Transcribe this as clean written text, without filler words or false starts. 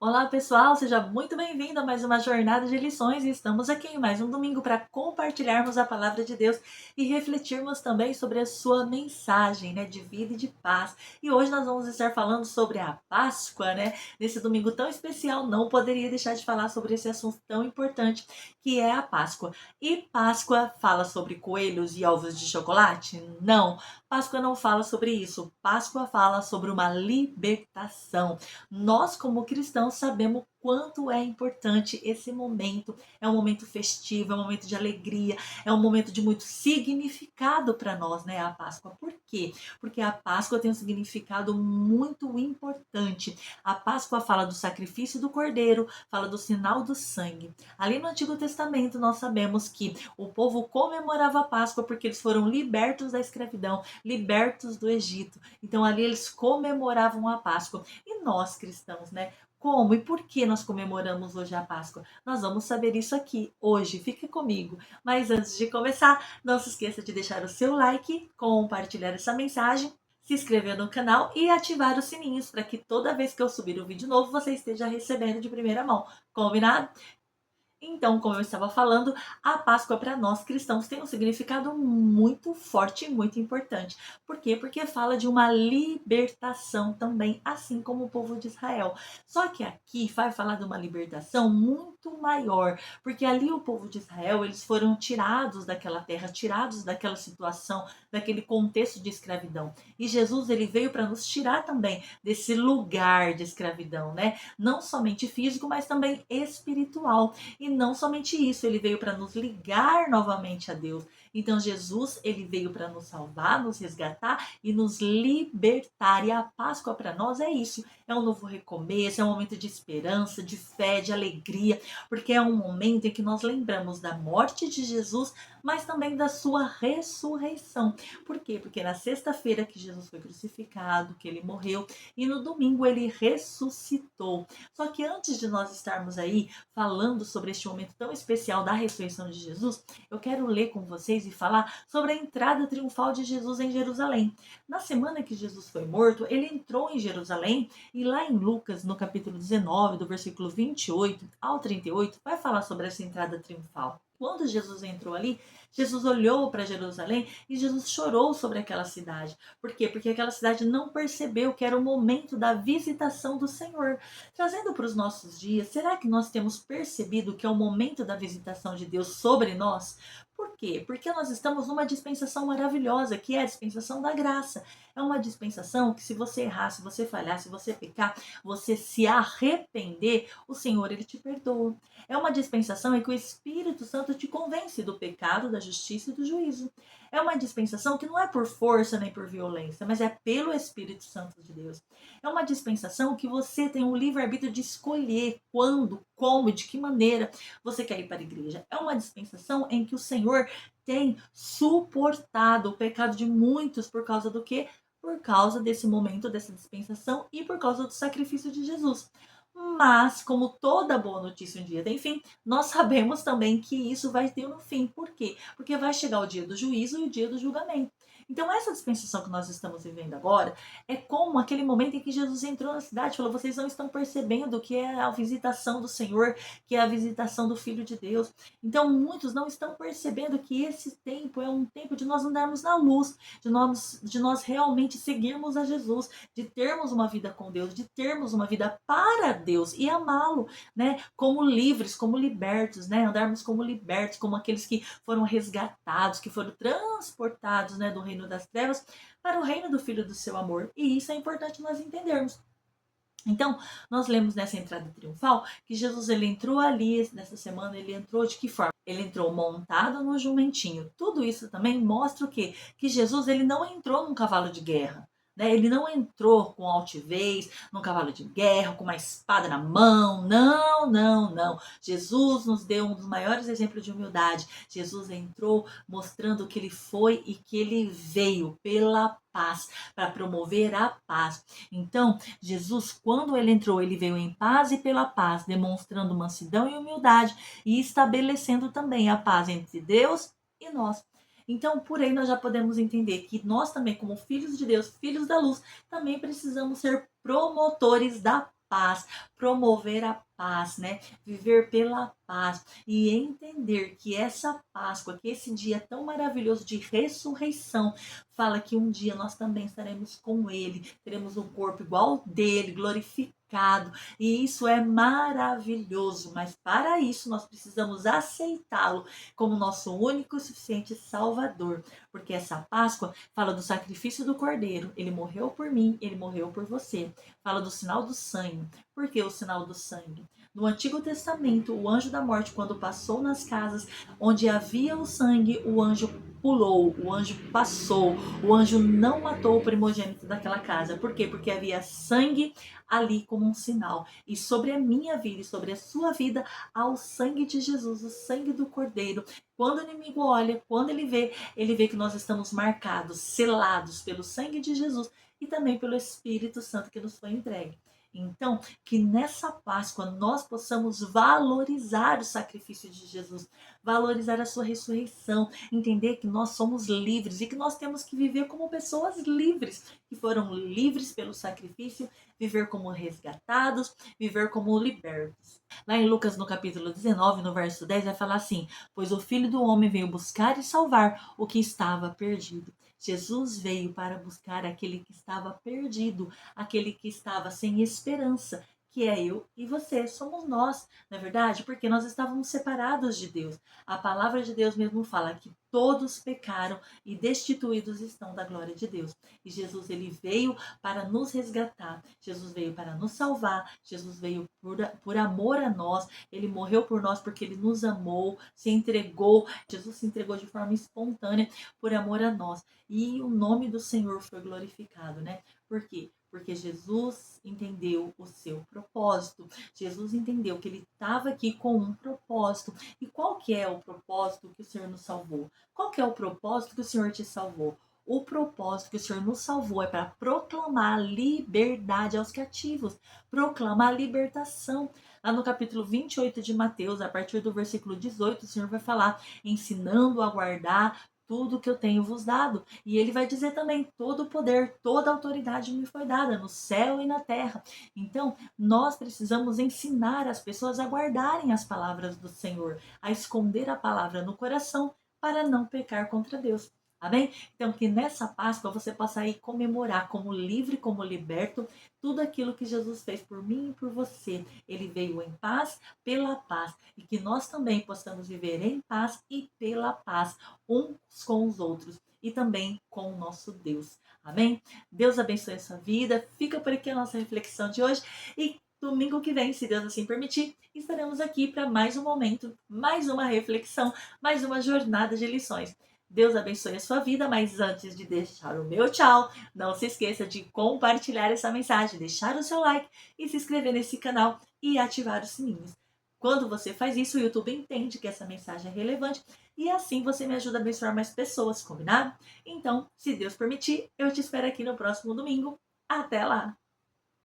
Olá pessoal, seja muito bem-vindo a mais uma jornada de lições e estamos aqui em mais um domingo para compartilharmos a palavra de Deus e refletirmos também sobre a sua mensagem, de vida e de paz. E hoje nós vamos estar falando sobre a Páscoa, Nesse domingo tão especial, não poderia deixar de falar sobre esse assunto tão importante que é a Páscoa. E Páscoa fala sobre coelhos e ovos de chocolate? Não, Páscoa não fala sobre isso. Páscoa fala sobre uma libertação. Nós, como cristãos, sabemos quanto é importante esse momento. É um momento festivo, é um momento de alegria, é um momento de muito significado para nós, A Páscoa. Por quê? Porque a Páscoa tem um significado muito importante. A Páscoa fala do sacrifício do cordeiro, fala do sinal do sangue. Ali no Antigo Testamento, nós sabemos que o povo comemorava a Páscoa porque eles foram libertos da escravidão, libertos do Egito. Então ali eles comemoravam a Páscoa. E nós, cristãos, Como e por que nós comemoramos hoje a Páscoa? Nós vamos saber isso aqui hoje. Fique comigo. Mas antes de começar, não se esqueça de deixar o seu like, compartilhar essa mensagem, se inscrever no canal e ativar os sininhos para que toda vez que eu subir um vídeo novo você esteja recebendo de primeira mão. Combinado? Então, como eu estava falando, a Páscoa para nós cristãos tem um significado muito forte e muito importante. Por quê? Porque fala de uma libertação também, assim como o povo de Israel. Só que aqui vai falar de uma libertação muito maior, porque ali o povo de Israel, eles foram tirados daquela terra, tirados daquela situação, daquele contexto de escravidão. E Jesus, ele veio para nos tirar também desse lugar de escravidão, Não somente físico, mas também espiritual. E não somente isso, ele veio para nos ligar novamente a Deus. Então Jesus, ele veio para nos salvar, nos resgatar e nos libertar. E a Páscoa para nós é isso, é um novo recomeço, é um momento de esperança, de fé, de alegria, porque é um momento em que nós lembramos da morte de Jesus, mas também da sua ressurreição. Por quê? Porque na sexta-feira que Jesus foi crucificado, que ele morreu, e no domingo ele ressuscitou. Só que antes de nós estarmos aí falando sobre este momento tão especial da ressurreição de Jesus, eu quero ler com vocês e falar sobre a entrada triunfal de Jesus em Jerusalém. Na semana que Jesus foi morto, ele entrou em Jerusalém e lá em Lucas, no capítulo 19, do versículo 28 ao 38, vai falar sobre essa entrada triunfal. Quando Jesus entrou ali, Jesus olhou para Jerusalém e Jesus chorou sobre aquela cidade. Por quê? Porque aquela cidade não percebeu que era o momento da visitação do Senhor. Trazendo para os nossos dias, será que nós temos percebido que é o momento da visitação de Deus sobre nós? Por quê? Porque nós estamos numa dispensação maravilhosa, que é a dispensação da graça. É uma dispensação que, se você errar, se você falhar, se você pecar, você se arrepender, o Senhor, ele te perdoa. É uma dispensação em que o Espírito Santo te convence do pecado, da justiça e do juízo. É uma dispensação que não é por força nem por violência, mas é pelo Espírito Santo de Deus. É uma dispensação que você tem o livre-arbítrio de escolher quando, como e de que maneira você quer ir para a igreja. É uma dispensação em que o Senhor tem suportado o pecado de muitos por causa do quê? Por causa desse momento, dessa dispensação e por causa do sacrifício de Jesus. Mas, como toda boa notícia um dia tem fim, nós sabemos também que isso vai ter um fim. Por quê? Porque vai chegar o dia do juízo e o dia do julgamento. Então, essa dispensação que nós estamos vivendo agora é como aquele momento em que Jesus entrou na cidade e falou: vocês não estão percebendo que é a visitação do Senhor, que é a visitação do Filho de Deus. Então, muitos não estão percebendo que esse tempo é um tempo de nós andarmos na luz, de nós realmente seguirmos a Jesus, de termos uma vida com Deus, de termos uma vida para Deus e amá-lo, Como livres, como libertos, Andarmos como libertos, como aqueles que foram resgatados, que foram transportados, do reino das trevas para o reino do Filho do seu amor. E isso é importante nós entendermos. Então, nós lemos nessa entrada triunfal que Jesus, ele entrou ali nessa semana, ele entrou de que forma? Ele entrou montado no jumentinho. Tudo isso também mostra o quê? Que Jesus, ele não entrou num cavalo de guerra. Ele não entrou com altivez, num cavalo de guerra, com uma espada na mão. Não, não, não. Jesus nos deu um dos maiores exemplos de humildade. Jesus entrou mostrando que ele foi e que ele veio pela paz, para promover a paz. Então, Jesus, quando ele entrou, ele veio em paz e pela paz, demonstrando mansidão e humildade e estabelecendo também a paz entre Deus e nós. Então, por aí nós já podemos entender que nós também, como filhos de Deus, filhos da luz, também precisamos ser promotores da paz, promover a paz, né? Viver pela paz e entender que essa Páscoa, que esse dia tão maravilhoso de ressurreição, fala que um dia nós também estaremos com Ele, teremos um corpo igual ao dele, glorificado, e isso é maravilhoso, mas para isso nós precisamos aceitá-lo como nosso único e suficiente Salvador, porque essa Páscoa fala do sacrifício do Cordeiro, ele morreu por mim, ele morreu por você, fala do sinal do sangue. Por que o sinal do sangue? No Antigo Testamento, o anjo da morte, quando passou nas casas onde havia o sangue, o anjo pulou, o anjo passou, o anjo não matou o primogênito daquela casa. Por quê? Porque havia sangue ali como um sinal. E sobre a minha vida e sobre a sua vida, há o sangue de Jesus, o sangue do Cordeiro. Quando o inimigo olha, quando ele vê que nós estamos marcados, selados pelo sangue de Jesus e também pelo Espírito Santo que nos foi entregue. Então, que nessa Páscoa nós possamos valorizar o sacrifício de Jesus, valorizar a sua ressurreição, entender que nós somos livres e que nós temos que viver como pessoas livres, que foram livres pelo sacrifício, viver como resgatados, viver como libertos. Lá em Lucas, no capítulo 19, no verso 10, vai falar assim: pois o Filho do Homem veio buscar e salvar o que estava perdido. Jesus veio para buscar aquele que estava perdido, aquele que estava sem esperança, que é eu e você, somos nós, não é verdade? Porque nós estávamos separados de Deus. A palavra de Deus mesmo fala que todos pecaram e destituídos estão da glória de Deus. E Jesus, ele veio para nos resgatar, Jesus veio para nos salvar, Jesus veio por amor a nós, ele morreu por nós porque ele nos amou, se entregou, Jesus se entregou de forma espontânea por amor a nós. E o nome do Senhor foi glorificado, né? Por quê? Porque Jesus entendeu o seu propósito. Jesus entendeu que ele estava aqui com um propósito. E qual que é o propósito que o Senhor nos salvou? Qual que é o propósito que o Senhor te salvou? O propósito que o Senhor nos salvou é para proclamar liberdade aos cativos, proclamar a libertação. Lá no capítulo 28 de Mateus, a partir do versículo 18, o Senhor vai falar, ensinando a guardar tudo que eu tenho vos dado. E ele vai dizer também, todo o poder, toda a autoridade me foi dada no céu e na terra. Então, nós precisamos ensinar as pessoas a guardarem as palavras do Senhor, a esconder a palavra no coração para não pecar contra Deus. Amém? Então, que nessa Páscoa você possa aí comemorar como livre, como liberto, tudo aquilo que Jesus fez por mim e por você. Ele veio em paz, pela paz. E que nós também possamos viver em paz e pela paz, uns com os outros e também com o nosso Deus. Amém? Deus abençoe a sua vida. Fica por aqui a nossa reflexão de hoje e domingo que vem, se Deus assim permitir, estaremos aqui para mais um momento, mais uma reflexão, mais uma jornada de lições. Deus abençoe a sua vida, mas antes de deixar o meu tchau, não se esqueça de compartilhar essa mensagem, deixar o seu like e se inscrever nesse canal e ativar os sininhos. Quando você faz isso, o YouTube entende que essa mensagem é relevante e assim você me ajuda a abençoar mais pessoas, combinado? Então, se Deus permitir, eu te espero aqui no próximo domingo. Até lá!